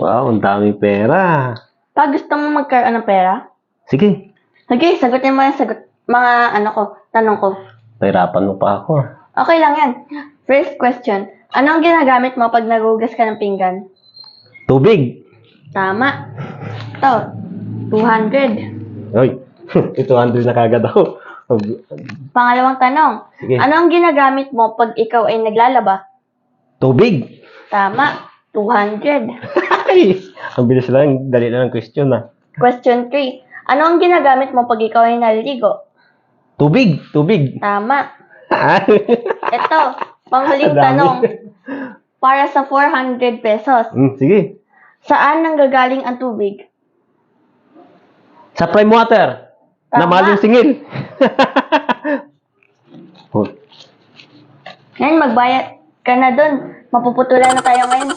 Wow, ang daming pera. Pag gusto mo magkaroon ng pera, Sige, sige, sagutin mo yung mga tanong ko. pahirapan mo pa ako. Okay lang yan. First question, anong ginagamit mo pag nagugas ka ng pinggan? Tubig. Tama. Ito, 200. Hoy, ito 100 na kagad ako. Pangalawang tanong, Sige. anong ginagamit mo pag ikaw ay naglalaba? Tubig. Tama, 200. Ay, ang bilis lang. Dali na ng question na. Question 3, ano ang ginagamit mo pag ikaw ay naliligo? Tubig. Tubig. Tama. Ay. Ito, panghuling Ang dami. tanong, para sa 400 pesos, Sige. saan nanggagaling ang tubig? Sa prime water. Na Tama. mahal yung singil. Oh, Ngayon, magbayad ka na dun. Mapuputulan na tayo ngayon.